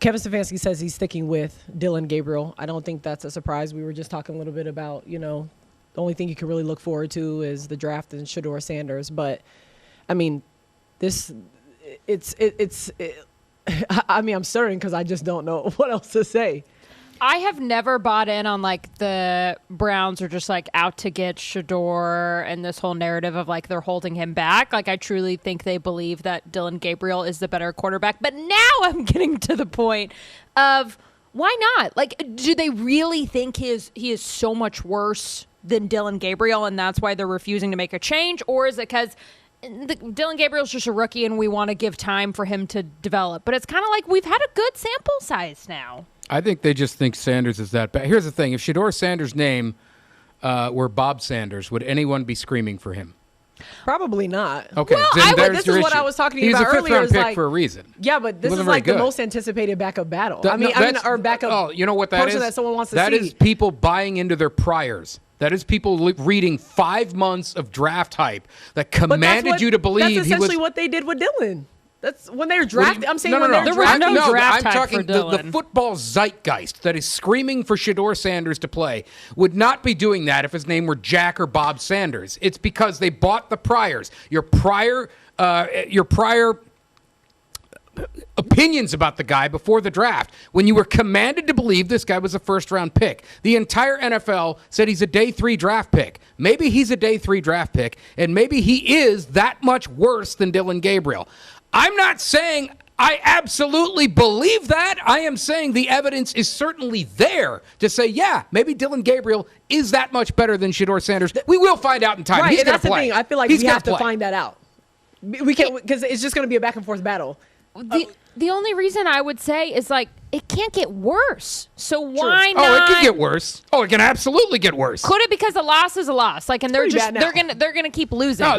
Kevin Stefanski says he's sticking with Dillon Gabriel. I don't think that's a surprise. We were just talking a little bit about, the only thing you can really look forward to is the draft and Shedeur Sanders. But, I mean, I'm certain because I just don't know what else to say. I have never bought in on the Browns are just out to get Shedeur and this whole narrative of they're holding him back. I truly think they believe that Dillon Gabriel is the better quarterback. But now I'm getting to the point of why not? Do they really think he is so much worse than Dillon Gabriel and that's why they're refusing to make a change? Or is it because Dillon Gabriel's just a rookie and we want to give time for him to develop? But it's kind of we've had a good sample size now. I think they just think Sanders is that bad. Here's the thing. If Shedeur Sanders' name were Bob Sanders, would anyone be screaming for him? Probably not. Okay, well, this is what I was talking about earlier. He's a 5th-round pick for a reason. Yeah, but this is the most anticipated backup battle. Or backup person that someone wants to see. That is people buying into their priors. That is people reading 5 months of draft hype that commanded you to believe he was. That's essentially what they did with Dillon. That's when they were drafted. I'm saying there was no draft hype for Dillon. The football zeitgeist that is screaming for Shedeur Sanders to play would not be doing that if his name were Jack or Bob Sanders. It's because they bought the priors. Your prior opinions about the guy before the draft, when you were commanded to believe this guy was a first-round pick. The entire NFL said he's a day 3 draft pick. Maybe he's a day 3 draft pick, and maybe he is that much worse than Dillon Gabriel. I'm not saying I absolutely believe that. I am saying the evidence is certainly there to say, yeah, maybe Dillon Gabriel is that much better than Shedeur Sanders. We will find out in time. Right, He's and going that's to play. The thing. I feel like we have to find that out. We can't, because it's just going to be a back and forth battle. The only reason I would say is it can't get worse. So why not? Oh, it can get worse. Oh, it can absolutely get worse. Could it? Because a loss is a loss. And they're gonna keep losing. No,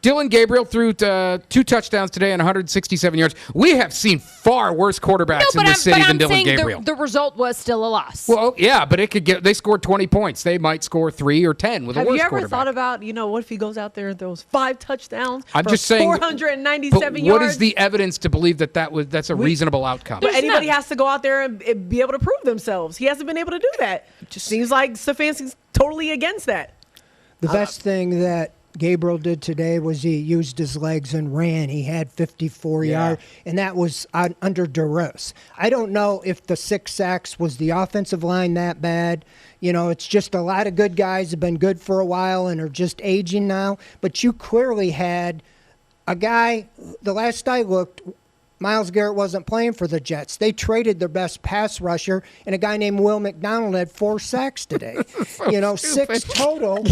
Dillon Gabriel threw 2 touchdowns today and 167 yards. We have seen far worse quarterbacks in this city than Dillon Gabriel. The result was still a loss. Well, yeah, but it could get. They scored 20 points. They might score 3 or 10 with a worse quarterback. Have you ever thought about what if he goes out there and throws 5 touchdowns? I'm just saying 497 yards. What is the evidence to believe that's a reasonable outcome? But anybody has to go out there and be able to prove themselves. He hasn't been able to do that. It just seems like Stefanski's totally against that. The best thing that Gabriel did today was he used his legs and ran. He had 54 yards, and that was under duress. I don't know if the 6 sacks was the offensive line that bad. It's just a lot of good guys have been good for a while and are just aging now. But you clearly had a guy, the last I looked, Myles Garrett wasn't playing for the Jets. They traded their best pass rusher, and a guy named Will McDonald had 4 sacks today. 6 total.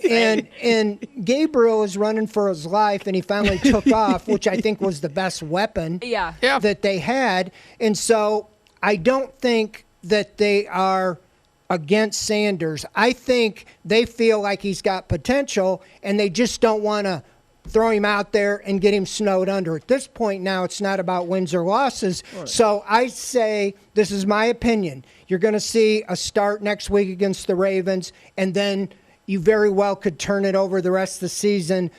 and Gabriel is running for his life, and he finally took off, which I think was the best weapon that they had. And so I don't think that they are against Sanders. I think they feel like he's got potential, and they just don't want to throw him out there and get him snowed under. At this point now, it's not about wins or losses. Right. So I say, this is my opinion, you're going to see a start next week against the Ravens, and then you very well could turn it over the rest of the season.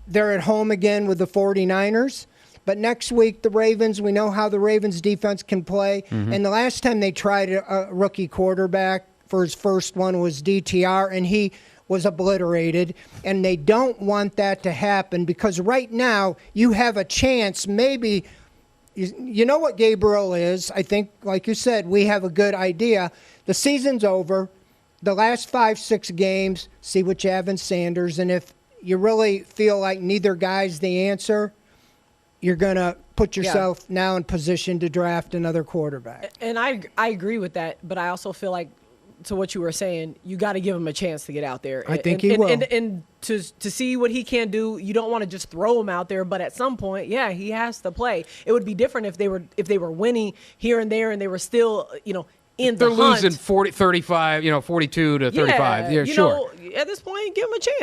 They're at home again with the 49ers. But next week, the Ravens, we know how the Ravens defense can play. Mm-hmm. And the last time they tried a rookie quarterback for his first one was DTR, and he was obliterated, and they don't want that to happen because right now you have a chance. Maybe you know what Gabriel is. I think, like you said, we have a good idea. The season's over. The last 5-6 games, see what you have in Sanders, and if you really feel like neither guy's the answer, you're going to put yourself now in position to draft another quarterback. And I agree with that, but I also feel like, to what you were saying, you got to give him a chance to get out there. I think he will. And to see what he can do, you don't want to just throw him out there. But at some point, he has to play. It would be different if they were winning here and there and they were still, in the hunt. They're losing 35, 42 to 35. Yeah, sure. At this point, give him a chance.